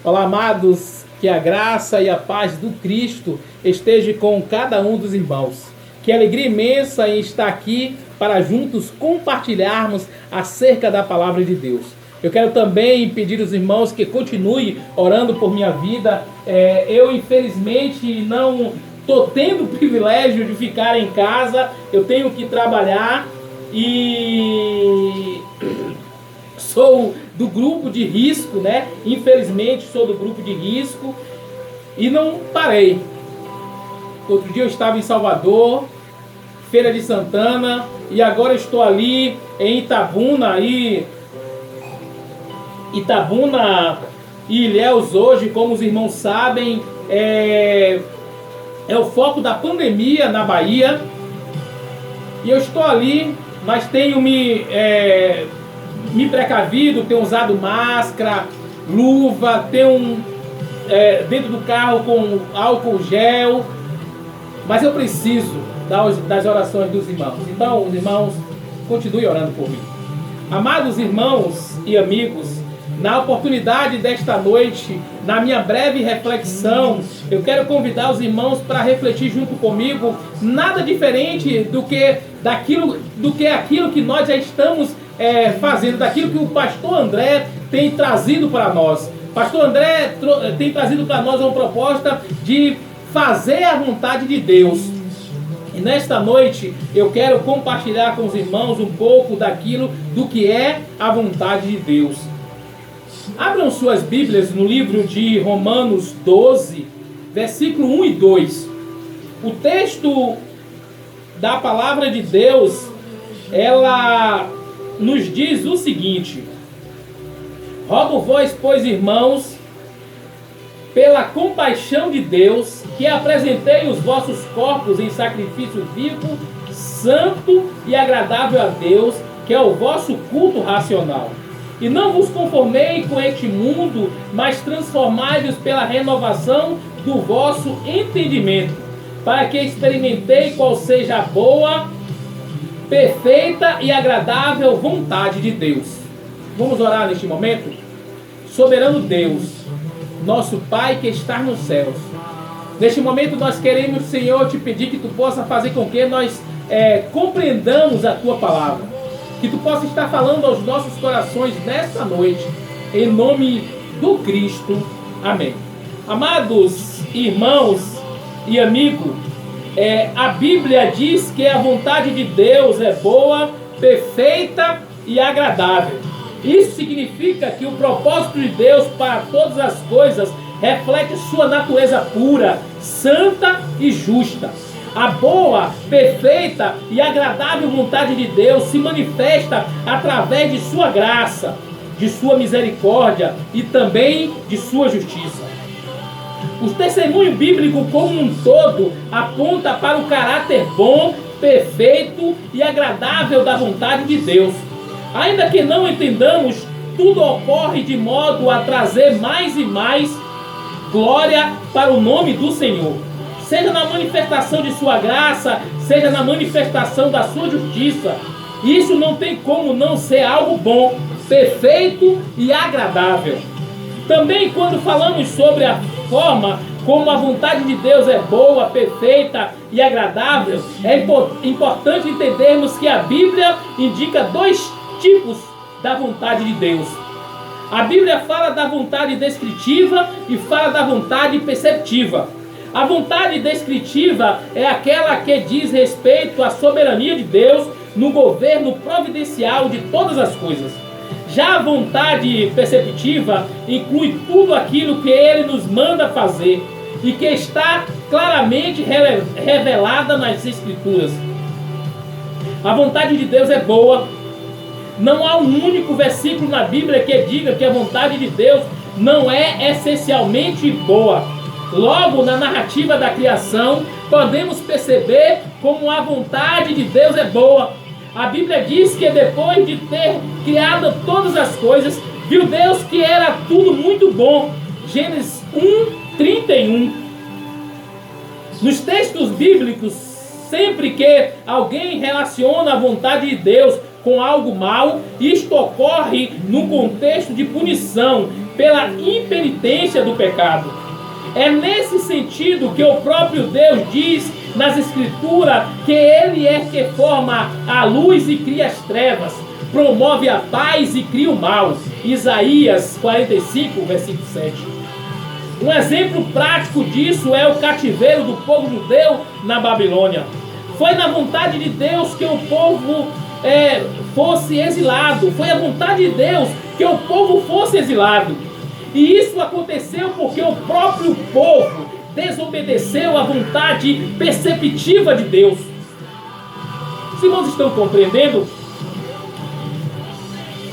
Olá, amados, que a graça e a paz do Cristo esteja com cada um dos irmãos. Que alegria imensa em estar aqui para juntos compartilharmos acerca da palavra de Deus. Eu quero também pedir aos irmãos que continuem orando por minha vida. Eu, infelizmente, não estou tendo o privilégio de ficar em casa. Eu tenho que trabalhar e sou do grupo de risco, né? Infelizmente sou do grupo de risco e não parei. Outro dia eu estava em Salvador, Feira de Santana, e agora estou ali em Itabuna e Ilhéus hoje, como os irmãos sabem, é o foco da pandemia na Bahia. E eu estou ali, mas tenho me precavido, tenho usado máscara, luva, tenho dentro do carro com álcool gel, mas eu preciso das orações dos irmãos. Então, os irmãos, continuem orando por mim. Amados irmãos e amigos, na oportunidade desta noite, na minha breve reflexão, eu quero convidar os irmãos para refletir junto comigo, nada diferente do que aquilo que nós já estamos fazendo, daquilo que o pastor André tem trazido para nós. Pastor André tem trazido para nós uma proposta de fazer a vontade de Deus. E nesta noite eu quero compartilhar com os irmãos um pouco do que é a vontade de Deus. Abram suas Bíblias no livro de Romanos 12, versículo 1 e 2. O texto da palavra de Deus, ela nos diz o seguinte: rogo-vos, pois, irmãos, pela compaixão de Deus, que apresentei os vossos corpos em sacrifício vivo, santo e agradável a Deus, que é o vosso culto racional. E não vos conformei com este mundo, mas transformai-vos pela renovação do vosso entendimento, para que experimentei qual seja a boa, perfeita e agradável vontade de Deus. Vamos orar neste momento? Soberano Deus, nosso Pai que está nos céus, neste momento nós queremos, Senhor, te pedir que tu possa fazer com que nós compreendamos a tua palavra, que tu possa estar falando aos nossos corações nesta noite, em nome do Cristo. Amém. Amados irmãos e amigos, a Bíblia diz que a vontade de Deus é boa, perfeita e agradável. Isso significa que o propósito de Deus para todas as coisas reflete sua natureza pura, santa e justa. A boa, perfeita e agradável vontade de Deus se manifesta através de sua graça, de sua misericórdia e também de sua justiça. O testemunho bíblico como um todo aponta para o caráter bom, perfeito e agradável da vontade de Deus. Ainda que não entendamos, tudo ocorre de modo a trazer mais e mais glória para o nome do Senhor. Seja na manifestação de sua graça, seja na manifestação da sua justiça. Isso não tem como não ser algo bom, perfeito e agradável. Também quando falamos sobre a forma como a vontade de Deus é boa, perfeita e agradável, é importante entendermos que a Bíblia indica dois tipos da vontade de Deus. A Bíblia fala da vontade descritiva e fala da vontade perceptiva. A vontade descritiva é aquela que diz respeito à soberania de Deus no governo providencial de todas as coisas. Já a vontade perceptiva inclui tudo aquilo que Ele nos manda fazer e que está claramente revelada nas Escrituras. A vontade de Deus é boa. Não há um único versículo na Bíblia que diga que a vontade de Deus não é essencialmente boa. Logo, na narrativa da criação, podemos perceber como a vontade de Deus é boa. A Bíblia diz que depois de ter criado todas as coisas, viu Deus que era tudo muito bom. Gênesis 1:31. Nos textos bíblicos, sempre que alguém relaciona a vontade de Deus com algo mal, isto ocorre no contexto de punição pela impenitência do pecado. É nesse sentido que o próprio Deus diz nas Escrituras que Ele é que forma a luz e cria as trevas, promove a paz e cria o mal. Isaías 45, versículo 7. Um exemplo prático disso é o cativeiro do povo judeu na Babilônia. Foi na vontade de Deus que o povo fosse exilado. Foi a vontade de Deus que o povo fosse exilado. E isso aconteceu porque o próprio povo desobedeceu à vontade perceptiva de Deus. Os irmãos estão compreendendo?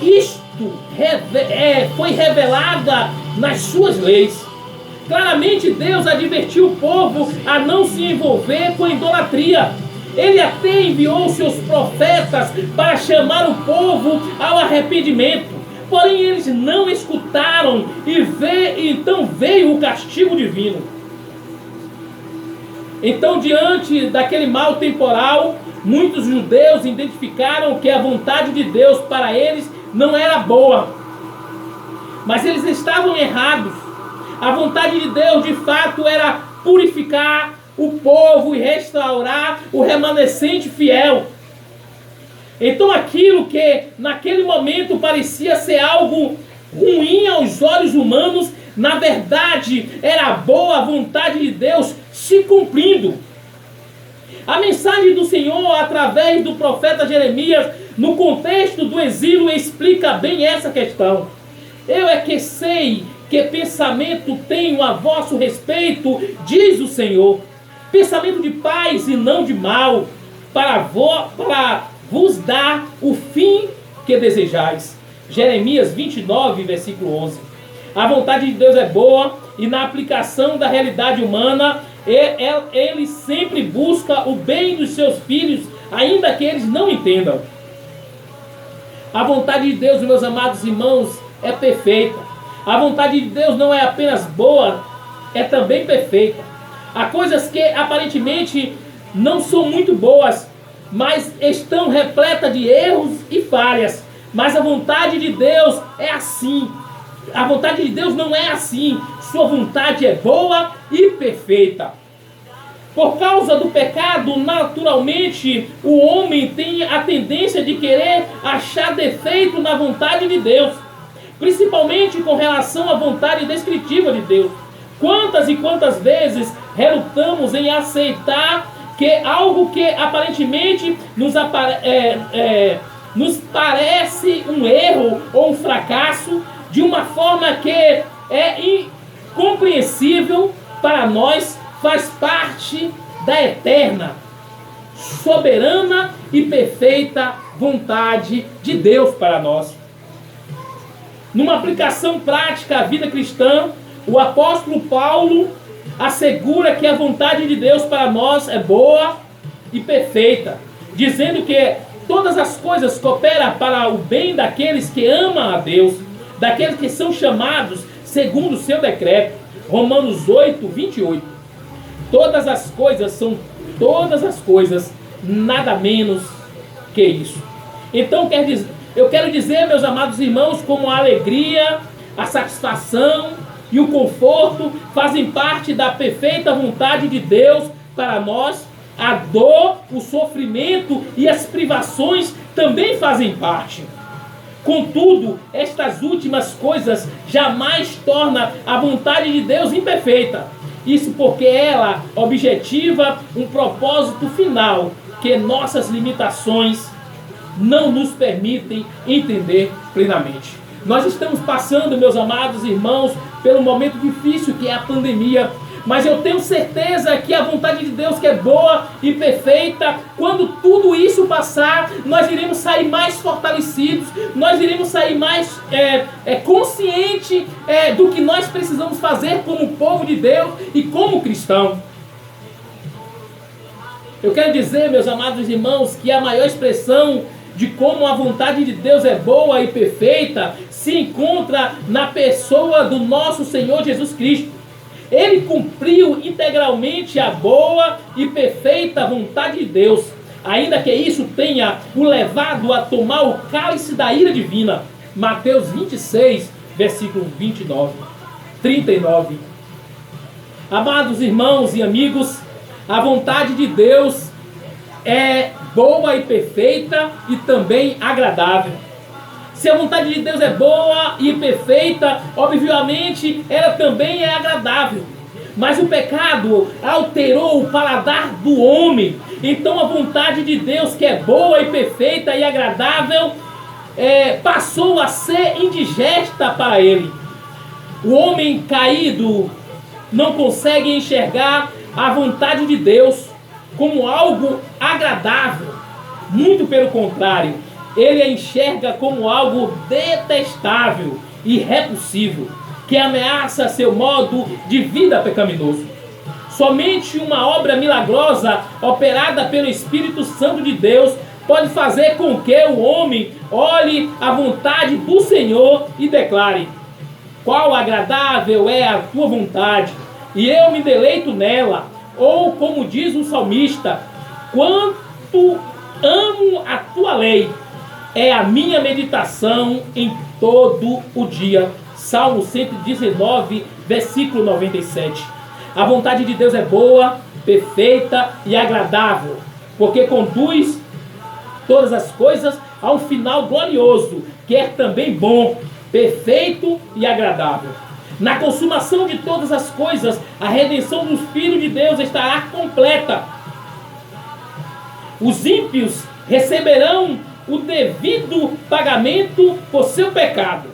Isto foi revelada nas suas leis. Claramente Deus advertiu o povo a não se envolver com idolatria. Ele até enviou seus profetas para chamar o povo ao arrependimento. Porém eles não escutaram e então veio o castigo divino. Então, diante daquele mal temporal, muitos judeus identificaram que a vontade de Deus para eles não era boa. Mas eles estavam errados. A vontade de Deus, de fato, era purificar o povo e restaurar o remanescente fiel. Então aquilo que naquele momento parecia ser algo ruim aos olhos humanos, na verdade era a boa vontade de Deus se cumprindo. A mensagem do Senhor através do profeta Jeremias, no contexto do exílio, explica bem essa questão. Eu é que sei que pensamento tenho a vosso respeito, diz o Senhor, pensamento de paz e não de mal, para vos dar o fim que desejais. Jeremias 29, versículo 11. A vontade de Deus é boa e na aplicação da realidade humana, ele sempre busca o bem dos seus filhos, ainda que eles não entendam. A vontade de Deus, meus amados irmãos, é perfeita. A vontade de Deus não é apenas boa, é também perfeita. Há coisas que aparentemente não são muito boas, mas estão repletas de erros e falhas. Mas a vontade de Deus é assim. A vontade de Deus não é assim. Sua vontade é boa e perfeita. Por causa do pecado, naturalmente, o homem tem a tendência de querer achar defeito na vontade de Deus, principalmente com relação à vontade descritiva de Deus. Quantas e quantas vezes relutamos em aceitar que algo que aparentemente nos parece um erro ou um fracasso, de uma forma que é incompreensível para nós, faz parte da eterna, soberana e perfeita vontade de Deus para nós. Numa aplicação prática à vida cristã, o apóstolo Paulo assegura que a vontade de Deus para nós é boa e perfeita, dizendo que todas as coisas cooperam para o bem daqueles que amam a Deus, daqueles que são chamados segundo o seu decreto. Romanos 8, 28. Todas as coisas, nada menos que isso. Então eu quero dizer, meus amados irmãos, como a alegria, a satisfação e o conforto fazem parte da perfeita vontade de Deus para nós, a dor, o sofrimento e as privações também fazem parte. Contudo, estas últimas coisas jamais tornam a vontade de Deus imperfeita. Isso porque ela objetiva um propósito final que nossas limitações não nos permitem entender plenamente. Nós estamos passando, meus amados irmãos, pelo momento difícil que é a pandemia, mas eu tenho certeza que a vontade de Deus, que é boa e perfeita, quando tudo isso passar, nós iremos sair mais fortalecidos, nós iremos sair mais conscientes do que nós precisamos fazer como povo de Deus e como cristão. Eu quero dizer, meus amados irmãos, que a maior expressão de como a vontade de Deus é boa e perfeita se encontra na pessoa do nosso Senhor Jesus Cristo. Ele cumpriu integralmente a boa e perfeita vontade de Deus, ainda que isso tenha o levado a tomar o cálice da ira divina. Mateus 26, versículo 29, 39. Amados irmãos e amigos, a vontade de Deus é boa e perfeita e também agradável. Se a vontade de Deus é boa e perfeita, obviamente ela também é agradável. Mas o pecado alterou o paladar do homem. Então a vontade de Deus, que é boa e perfeita e agradável, passou a ser indigesta para ele. O homem caído não consegue enxergar a vontade de Deus como algo agradável. Muito pelo contrário, ele a enxerga como algo detestável e repulsivo, que ameaça seu modo de vida pecaminoso. Somente uma obra milagrosa operada pelo Espírito Santo de Deus pode fazer com que o homem olhe a vontade do Senhor e declare: qual agradável é a tua vontade, e eu me deleito nela. Ou como diz o salmista: quanto amo a tua lei, é a minha meditação em todo o dia. Salmo 119, versículo 97. A vontade de Deus é boa, perfeita e agradável, porque conduz todas as coisas a um final glorioso, que é também bom, perfeito e agradável. Na consumação de todas as coisas, a redenção dos filhos de Deus estará completa. Os ímpios receberão o devido pagamento por seu pecado.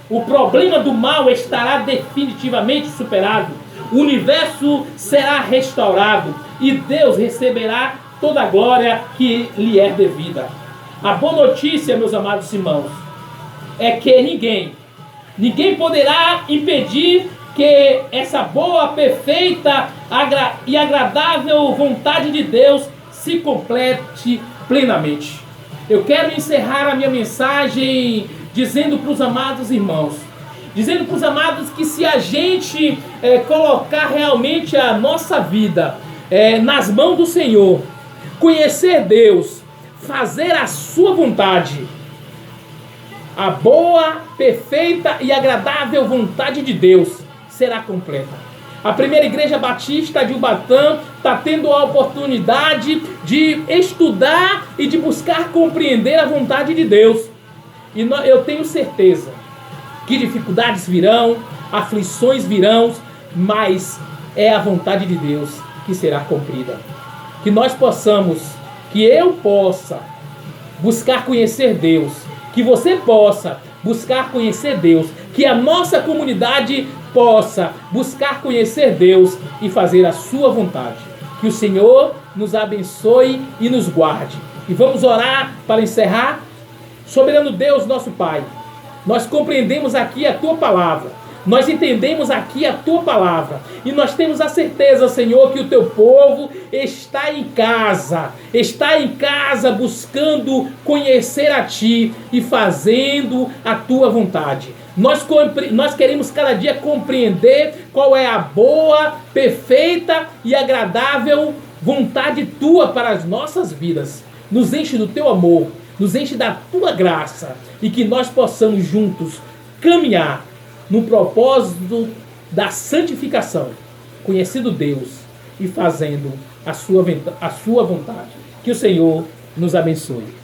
O problema do mal estará definitivamente superado. O universo será restaurado e Deus receberá toda a glória que lhe é devida. A boa notícia, meus amados irmãos, é que ninguém poderá impedir que essa boa, perfeita e agradável vontade de Deus se complete plenamente. Eu quero encerrar a minha mensagem dizendo para os amados irmãos, dizendo para os amados que se a gente colocar realmente a nossa vida nas mãos do Senhor, conhecer Deus, fazer a sua vontade, a boa, perfeita e agradável vontade de Deus será completa. A primeira igreja batista de Ubatã está tendo a oportunidade de estudar e de buscar compreender a vontade de Deus. E eu tenho certeza que dificuldades virão, aflições virão, mas é a vontade de Deus que será cumprida. Que nós possamos, que eu possa buscar conhecer Deus, que você possa buscar conhecer Deus, que a nossa comunidade possa buscar conhecer Deus e fazer a sua vontade. Que o Senhor nos abençoe e nos guarde. E vamos orar para encerrar. Soberano Deus, nosso Pai, nós compreendemos aqui a Tua palavra, nós entendemos aqui a Tua palavra, e nós temos a certeza, Senhor, que o Teu povo está em casa buscando conhecer a Ti e fazendo a Tua vontade. Nós queremos cada dia compreender qual é a boa, perfeita e agradável vontade Tua para as nossas vidas. Nos enche do Teu amor, nos enche da Tua graça e que nós possamos juntos caminhar no propósito da santificação, conhecendo Deus e fazendo a sua vontade. Que o Senhor nos abençoe.